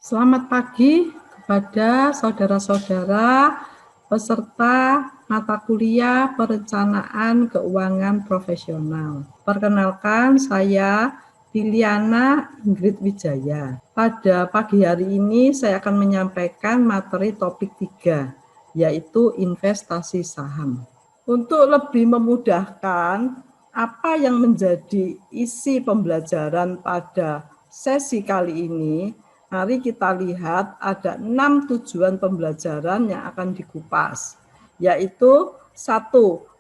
Selamat pagi kepada saudara-saudara peserta mata kuliah Perencanaan Keuangan Profesional. Perkenalkan, saya Liliana Ingrid Wijaya. Pada pagi hari ini saya akan menyampaikan materi topik 3, yaitu investasi saham. Untuk lebih memudahkan apa yang menjadi isi pembelajaran pada sesi kali ini, mari kita lihat ada 6 tujuan pembelajaran yang akan dikupas, yaitu 1.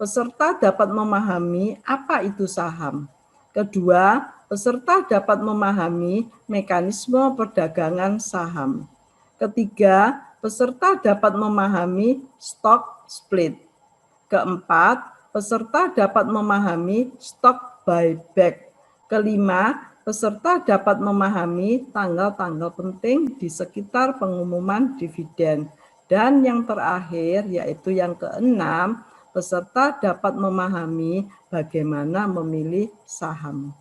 Peserta dapat memahami apa itu saham. Kedua, peserta dapat memahami mekanisme perdagangan saham. Ketiga, peserta dapat memahami stock split. Keempat, peserta dapat memahami stock buyback. Kelima, peserta dapat memahami tanggal-tanggal penting di sekitar pengumuman dividen. Dan yang terakhir, yaitu yang keenam, peserta dapat memahami bagaimana memilih saham.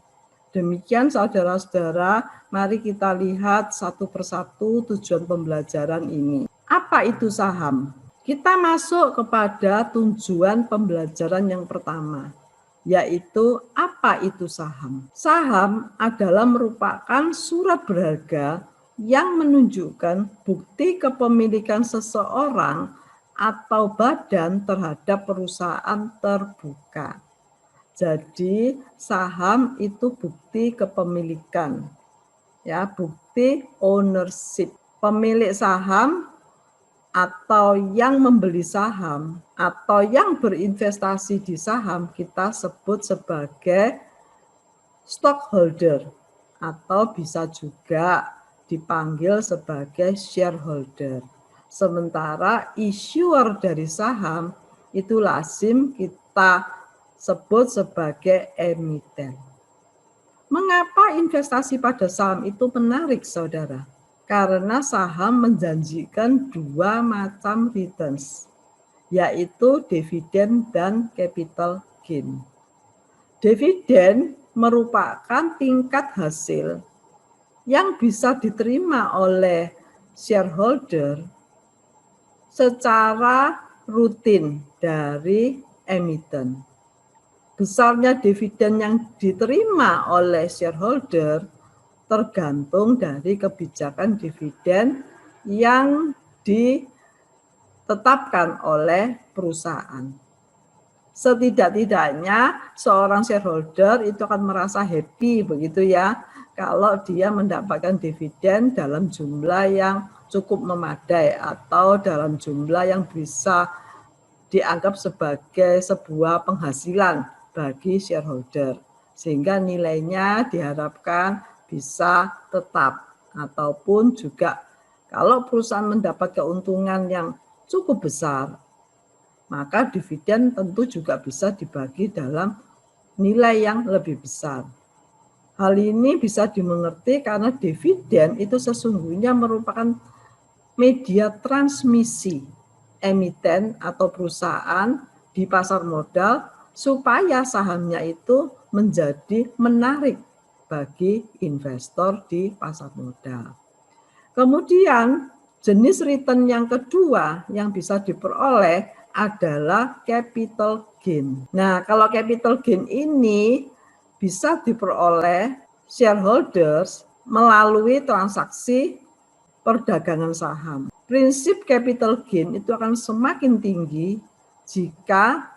Demikian saudara-saudara, mari kita lihat satu persatu tujuan pembelajaran ini. Apa itu saham? Kita masuk kepada tujuan pembelajaran yang pertama, yaitu apa itu saham. Saham adalah merupakan surat berharga yang menunjukkan bukti kepemilikan seseorang atau badan terhadap perusahaan terbuka. Jadi saham itu bukti kepemilikan, ya, bukti ownership. Pemilik saham atau yang membeli saham atau yang berinvestasi di saham kita sebut sebagai stockholder atau bisa juga dipanggil sebagai shareholder. Sementara issuer dari saham itu lazim kita sebut sebagai emiten. Mengapa investasi pada saham itu menarik, saudara? Karena saham menjanjikan dua macam returns, yaitu dividen dan capital gain. Dividen merupakan tingkat hasil yang bisa diterima oleh shareholder secara rutin dari emiten. Besarnya dividen yang diterima oleh shareholder tergantung dari kebijakan dividen yang ditetapkan oleh perusahaan. Setidak-tidaknya seorang shareholder itu akan merasa happy begitu ya, kalau dia mendapatkan dividen dalam jumlah yang cukup memadai atau dalam jumlah yang bisa dianggap sebagai sebuah penghasilan bagi shareholder, sehingga nilainya diharapkan bisa tetap, ataupun juga kalau perusahaan mendapat keuntungan yang cukup besar, maka dividen tentu juga bisa dibagi dalam nilai yang lebih besar. Hal ini bisa dimengerti karena dividen itu sesungguhnya merupakan media transmisi emiten atau perusahaan di pasar modal supaya sahamnya itu menjadi menarik bagi investor di pasar modal. Kemudian jenis return yang kedua yang bisa diperoleh adalah capital gain. Nah, kalau capital gain ini bisa diperoleh shareholders melalui transaksi perdagangan saham. Prinsip capital gain itu akan semakin tinggi jika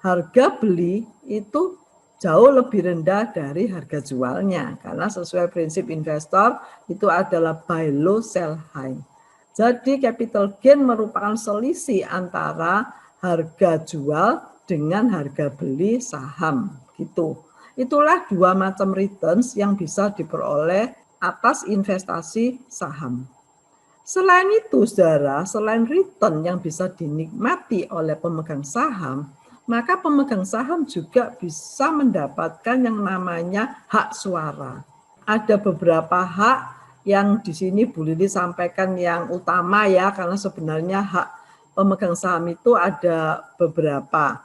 harga beli itu jauh lebih rendah dari harga jualnya, karena sesuai prinsip investor itu adalah buy low sell high. Jadi capital gain merupakan selisih antara harga jual dengan harga beli saham gitu. Itulah dua macam returns yang bisa diperoleh atas investasi saham. Selain itu, saudara, selain return yang bisa dinikmati oleh pemegang saham, maka pemegang saham juga bisa mendapatkan yang namanya hak suara. Ada beberapa hak yang di sini Bu Lili sampaikan yang utama ya, karena sebenarnya hak pemegang saham itu ada beberapa.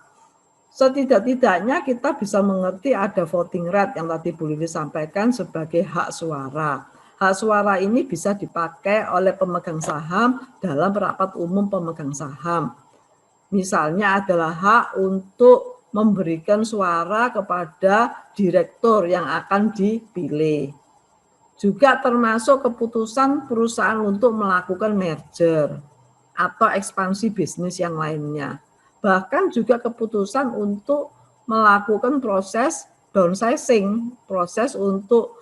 Setidak-tidaknya kita bisa mengerti ada voting right yang tadi Bu Lili sampaikan sebagai hak suara. Hak suara ini bisa dipakai oleh pemegang saham dalam rapat umum pemegang saham. Misalnya adalah hak untuk memberikan suara kepada direktur yang akan dipilih. Juga termasuk keputusan perusahaan untuk melakukan merger atau ekspansi bisnis yang lainnya. Bahkan juga keputusan untuk melakukan proses downsizing, proses untuk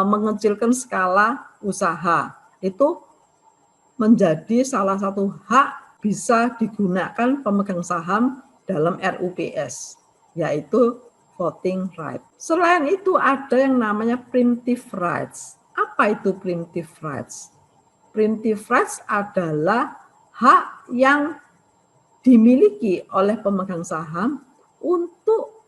mengecilkan skala usaha. Itu menjadi salah satu hak bisa digunakan pemegang saham dalam RUPS, yaitu voting right. Selain itu ada yang namanya preemptive rights. Apa itu preemptive rights? Preemptive rights adalah hak yang dimiliki oleh pemegang saham untuk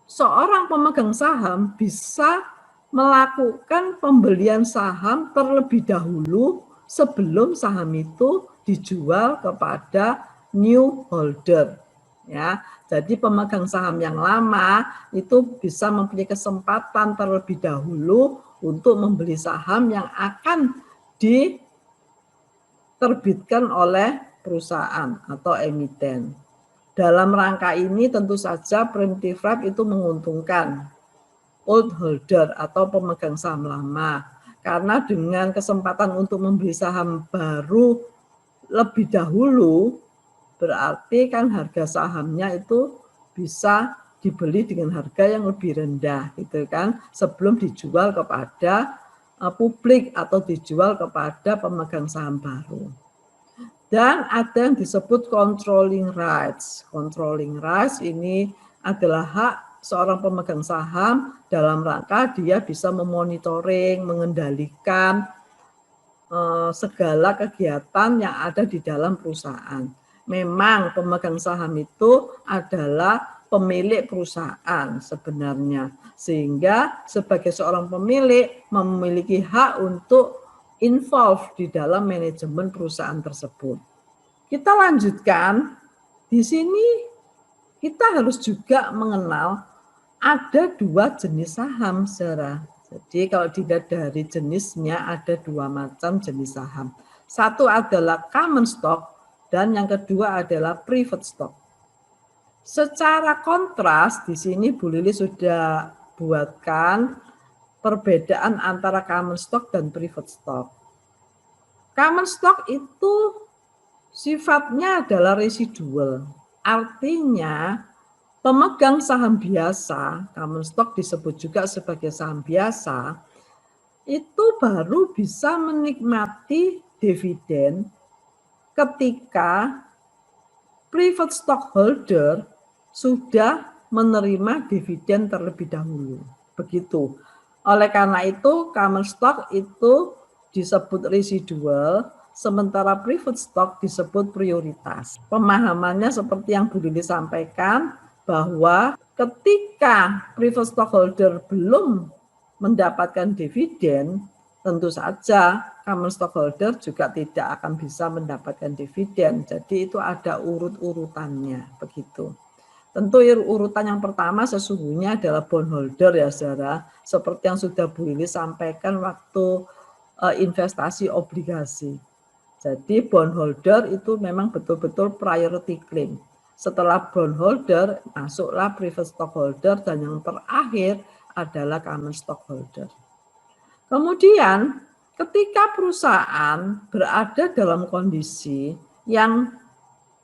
seorang pemegang saham bisa melakukan pembelian saham terlebih dahulu sebelum saham itu dijual kepada new holder. Ya, jadi pemegang saham yang lama itu bisa mempunyai kesempatan terlebih dahulu untuk membeli saham yang akan diterbitkan oleh perusahaan atau emiten. Dalam rangka ini tentu saja preemptive right itu menguntungkan old holder atau pemegang saham lama. Karena dengan kesempatan untuk membeli saham baru lebih dahulu, berarti kan harga sahamnya itu bisa dibeli dengan harga yang lebih rendah gitu kan, sebelum dijual kepada publik atau dijual kepada pemegang saham baru. Dan ada yang disebut controlling rights. Controlling rights ini adalah hak seorang pemegang saham dalam rangka dia bisa memonitoring, mengendalikan segala kegiatan yang ada di dalam perusahaan. Memang pemegang saham itu adalah pemilik perusahaan sebenarnya. Sehingga sebagai seorang pemilik memiliki hak untuk involve di dalam manajemen perusahaan tersebut. Kita lanjutkan. Di sini kita harus juga mengenal ada dua jenis saham, saudara. Jadi kalau dilihat dari jenisnya ada dua macam jenis saham. Satu adalah common stock dan yang kedua adalah preferred stock. Secara kontras di sini Bu Lili sudah buatkan perbedaan antara common stock dan preferred stock. Common stock itu sifatnya adalah residual. Artinya pemegang saham biasa, common stock disebut juga sebagai saham biasa, itu baru bisa menikmati dividen ketika preferred stockholder sudah menerima dividen terlebih dahulu. Begitu. Oleh karena itu, common stock itu disebut residual, sementara preferred stock disebut prioritas. Pemahamannya seperti yang Bu Lili sampaikan, bahwa ketika preferred stockholder belum mendapatkan dividen, tentu saja common stockholder juga tidak akan bisa mendapatkan dividen. Jadi itu ada urut-urutannya, begitu. Tentu urutan yang pertama sesungguhnya adalah bondholder ya saudara, seperti yang sudah Bu Lili sampaikan waktu investasi obligasi. Jadi bondholder itu memang betul-betul priority claim. Setelah bondholder, masuklah preferred stockholder, dan yang terakhir adalah common stockholder. Kemudian, ketika perusahaan berada dalam kondisi yang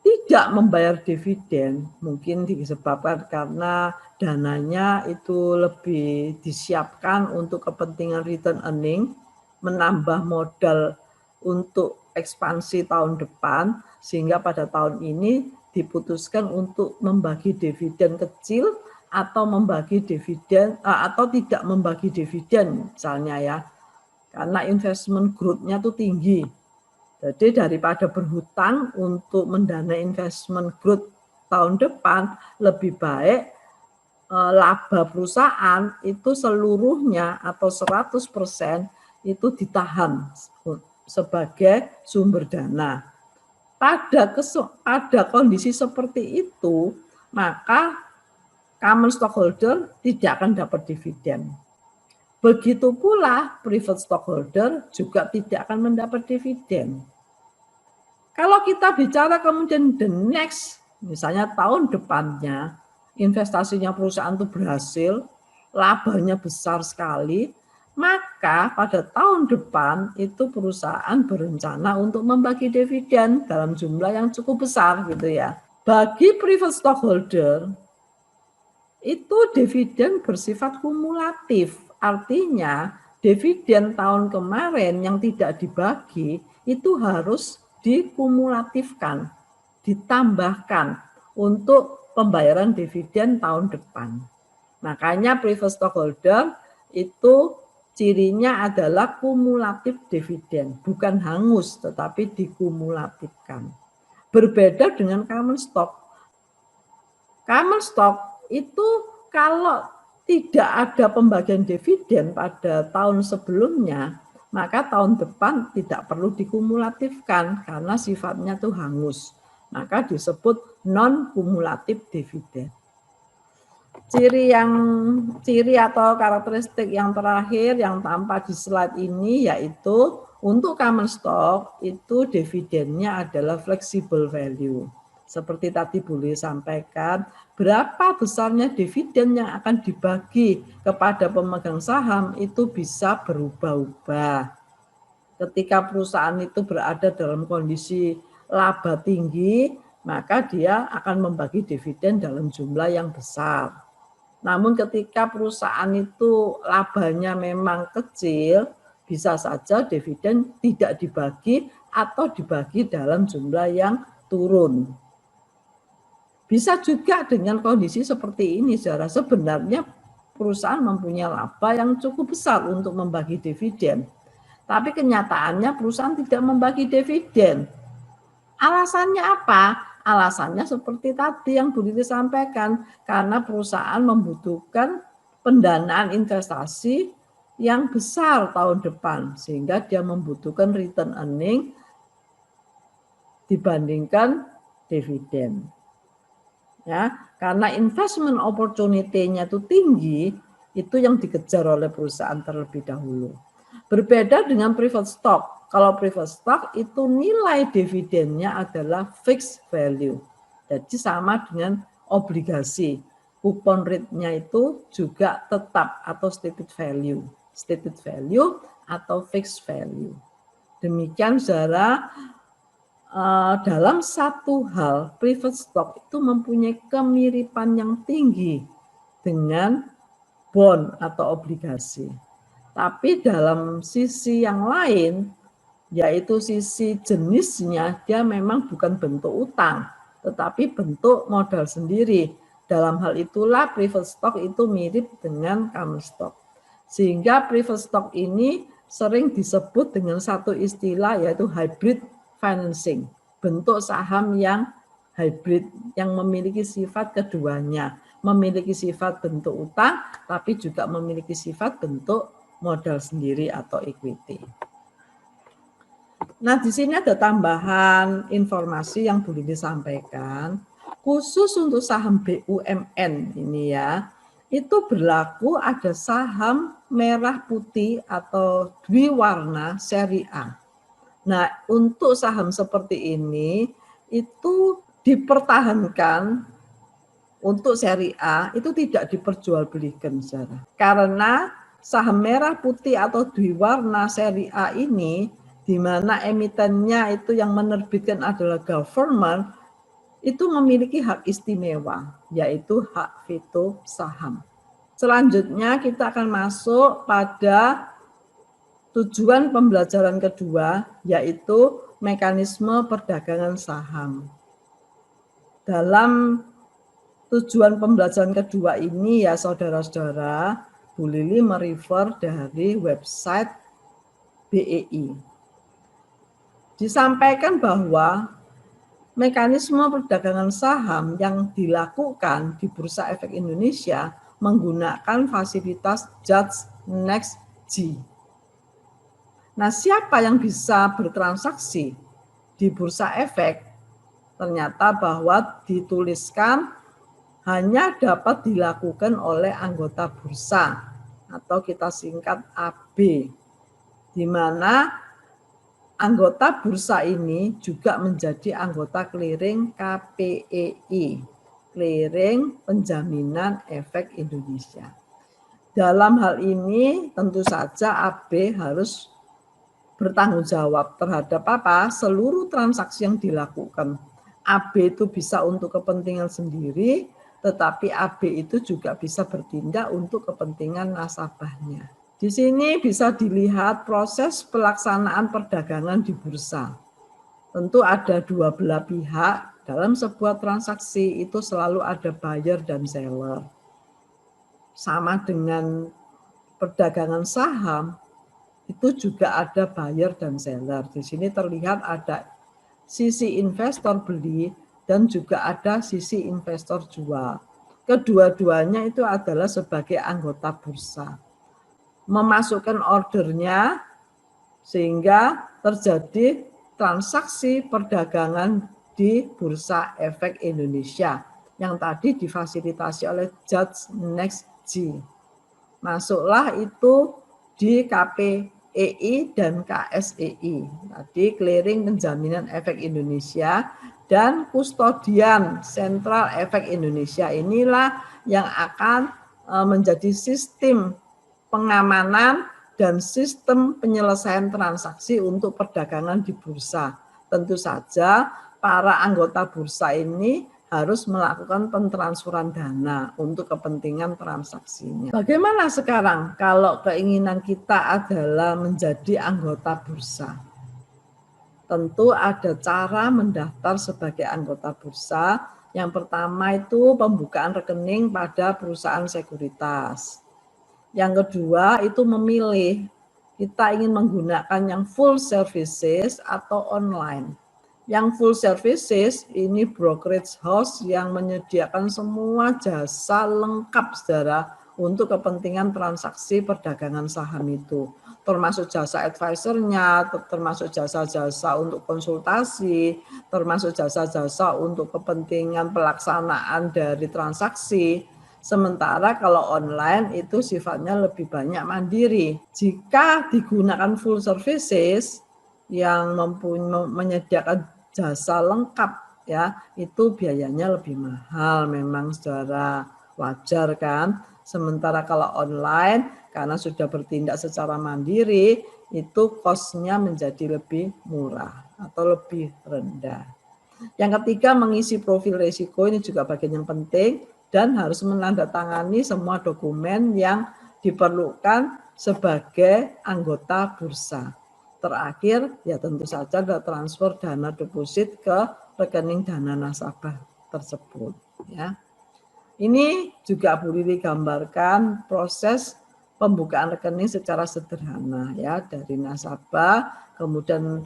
tidak membayar dividen, mungkin disebabkan karena dananya itu lebih disiapkan untuk kepentingan return earning, menambah modal untuk ekspansi tahun depan, sehingga pada tahun ini diputuskan untuk membagi dividen kecil atau membagi dividen atau tidak membagi dividen misalnya ya, karena investment growth-nya tuh tinggi. Jadi daripada berhutang untuk mendanai investment growth tahun depan, lebih baik laba perusahaan itu seluruhnya atau 100% itu ditahan sebagai sumber dana. Pada kondisi seperti itu, maka common stockholder tidak akan dapat dividen. Begitu pula private stockholder juga tidak akan mendapat dividen. Kalau kita bicara kemudian the next, misalnya tahun depannya, investasinya perusahaan itu berhasil, labanya besar sekali, maka pada tahun depan itu perusahaan berencana untuk membagi dividen dalam jumlah yang cukup besar gitu ya. Bagi private stockholder, itu dividen bersifat kumulatif. Artinya dividen tahun kemarin yang tidak dibagi itu harus dikumulatifkan, ditambahkan untuk pembayaran dividen tahun depan. Makanya private stockholder itu cirinya adalah kumulatif dividen, bukan hangus tetapi dikumulatifkan. Berbeda dengan common stock. Common stock itu kalau tidak ada pembagian dividen pada tahun sebelumnya, maka tahun depan tidak perlu dikumulatifkan karena sifatnya itu hangus. Maka disebut non-kumulatif dividen. Ciri atau karakteristik yang terakhir yang tampak di slide ini yaitu untuk common stock itu dividennya adalah flexible value. Seperti tadi boleh sampaikan, berapa besarnya dividen yang akan dibagi kepada pemegang saham itu bisa berubah-ubah. Ketika perusahaan itu berada dalam kondisi laba tinggi, maka dia akan membagi dividen dalam jumlah yang besar. Namun ketika perusahaan itu labanya memang kecil, bisa saja dividen tidak dibagi atau dibagi dalam jumlah yang turun. Bisa juga dengan kondisi seperti ini, saudara. Sebenarnya perusahaan mempunyai laba yang cukup besar untuk membagi dividen. Tapi kenyataannya perusahaan tidak membagi dividen. Alasannya apa? Alasannya seperti tadi yang Bu Lili sampaikan, karena perusahaan membutuhkan pendanaan investasi yang besar tahun depan, sehingga dia membutuhkan return earning dibandingkan dividen. Ya, karena investment opportunity-nya itu tinggi, itu yang dikejar oleh perusahaan terlebih dahulu. Berbeda dengan private stock. Kalau private stock itu nilai dividennya adalah fixed value. Jadi sama dengan obligasi. Coupon rate-nya itu juga tetap atau stated value. Stated value atau fixed value. Demikian saudara, dalam satu hal, private stock itu mempunyai kemiripan yang tinggi dengan bond atau obligasi. Tapi dalam sisi yang lain, yaitu sisi jenisnya, dia memang bukan bentuk utang, tetapi bentuk modal sendiri. Dalam hal itulah private stock itu mirip dengan common stock. Sehingga private stock ini sering disebut dengan satu istilah yaitu hybrid financing, bentuk saham yang hybrid, yang memiliki sifat keduanya, memiliki sifat bentuk utang, tapi juga memiliki sifat bentuk modal sendiri atau equity. Nah, di sini ada tambahan informasi yang boleh disampaikan, khusus untuk saham BUMN ini ya, itu berlaku ada saham merah putih atau dwiwarna seri A. Nah, untuk saham seperti ini itu dipertahankan untuk seri A itu tidak diperjualbelikan saudara. Karena saham merah putih atau dwiwarna seri A ini di mana emitennya itu yang menerbitkan adalah government itu memiliki hak istimewa yaitu hak veto saham. Selanjutnya kita akan masuk pada tujuan pembelajaran kedua yaitu mekanisme perdagangan saham. Dalam tujuan pembelajaran kedua ini ya saudara-saudara, Bu Lili merefer dari website BEI. Disampaikan bahwa mekanisme perdagangan saham yang dilakukan di Bursa Efek Indonesia menggunakan fasilitas Judge Next G. Nah, siapa yang bisa bertransaksi di Bursa Efek? Ternyata bahwa dituliskan hanya dapat dilakukan oleh anggota bursa atau kita singkat AB, di mana anggota bursa ini juga menjadi anggota clearing KPEI, Clearing Penjaminan Efek Indonesia. Dalam hal ini tentu saja AB harus bertanggung jawab terhadap apa? Seluruh transaksi yang dilakukan. AB itu bisa untuk kepentingan sendiri, tetapi AB itu juga bisa bertindak untuk kepentingan nasabahnya. Di sini bisa dilihat proses pelaksanaan perdagangan di bursa. Tentu ada dua belah pihak, dalam sebuah transaksi itu selalu ada buyer dan seller. Sama dengan perdagangan saham, itu juga ada buyer dan seller. Di sini terlihat ada sisi investor beli dan juga ada sisi investor jual. Kedua-duanya itu adalah sebagai anggota bursa. Memasukkan ordernya sehingga terjadi transaksi perdagangan di Bursa Efek Indonesia yang tadi difasilitasi oleh Judge Next G. Masuklah itu di KPEI dan KSEI, tadi Clearing Penjaminan Efek Indonesia dan Kustodian Sentral Efek Indonesia. Inilah yang akan menjadi sistem pengamanan dan sistem penyelesaian transaksi untuk perdagangan di bursa. Tentu saja para anggota bursa ini harus melakukan pentransferan dana untuk kepentingan transaksinya. Bagaimana sekarang kalau keinginan kita adalah menjadi anggota bursa? Tentu ada cara mendaftar sebagai anggota bursa. Yang pertama itu pembukaan rekening pada perusahaan sekuritas. Yang kedua itu memilih kita ingin menggunakan yang full services atau online. Yang full services ini brokerage house yang menyediakan semua jasa lengkap saudara untuk kepentingan transaksi perdagangan saham itu. Termasuk jasa advisernya, termasuk jasa-jasa untuk konsultasi, termasuk jasa-jasa untuk kepentingan pelaksanaan dari transaksi. Sementara kalau online itu sifatnya lebih banyak mandiri. Jika digunakan full services yang menyediakan jasa lengkap ya, itu biayanya lebih mahal memang secara wajar kan. Sementara kalau online karena sudah bertindak secara mandiri itu cost-nya menjadi lebih murah atau lebih rendah. Yang ketiga mengisi profil risiko, ini juga bagian yang penting dan harus menandatangani semua dokumen yang diperlukan sebagai anggota bursa. Terakhir ya tentu saja ada transfer dana deposit ke rekening dana nasabah tersebut ya. Ini juga boleh digambarkan proses pembukaan rekening secara sederhana ya, dari nasabah kemudian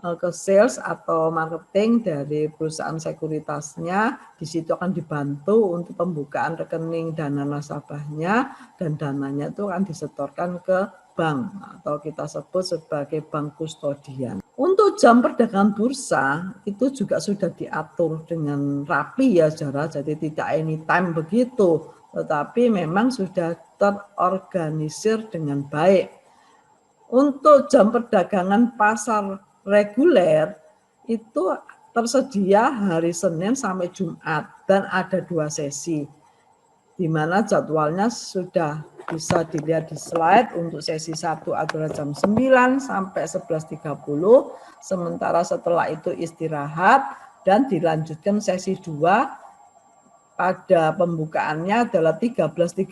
ke sales atau marketing dari perusahaan sekuritasnya. Di situ akan dibantu untuk pembukaan rekening dana nasabahnya dan dananya itu akan disetorkan ke bank atau kita sebut sebagai bank kustodian. Untuk jam perdagangan bursa itu juga sudah diatur dengan rapi ya saudara, jadi tidak anytime begitu, tetapi memang sudah terorganisir dengan baik. Untuk jam perdagangan pasar reguler itu tersedia hari Senin sampai Jumat dan ada 2 sesi, di mana jadwalnya sudah bisa dilihat di slide. Untuk sesi 1 adalah jam 9 sampai 11.30, sementara setelah itu istirahat dan dilanjutkan sesi 2 pada pembukaannya adalah 13.30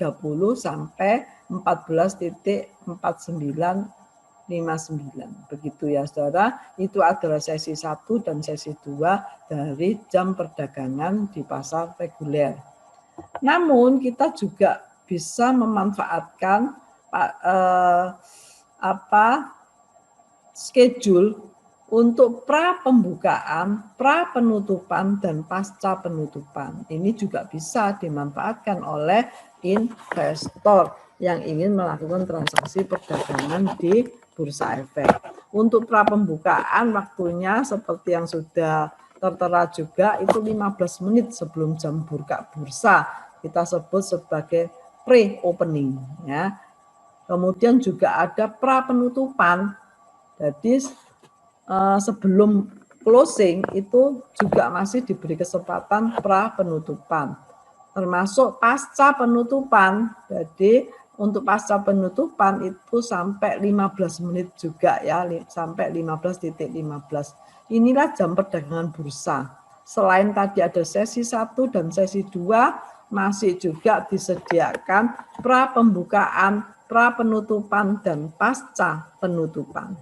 sampai 14.4959. Begitu ya saudara, itu adalah sesi 1 dan sesi 2 dari jam perdagangan di pasar reguler. Namun kita juga bisa memanfaatkan schedule untuk pra pembukaan, pra penutupan dan pasca penutupan. Ini juga bisa dimanfaatkan oleh investor yang ingin melakukan transaksi perdagangan di Bursa Efek. Untuk pra pembukaan waktunya seperti yang sudah tertera juga itu 15 menit sebelum jam buka bursa. Kita sebut sebagai pre-opening ya. Kemudian juga ada pra penutupan. Jadi sebelum closing itu juga masih diberi kesempatan pra penutupan. Termasuk pasca penutupan. Jadi untuk pasca penutupan itu sampai 15 menit juga ya, sampai 15:15. Inilah jam perdagangan bursa. Selain tadi ada sesi 1 dan sesi 2, masih juga disediakan pra pembukaan, pra penutupan, dan pasca penutupan.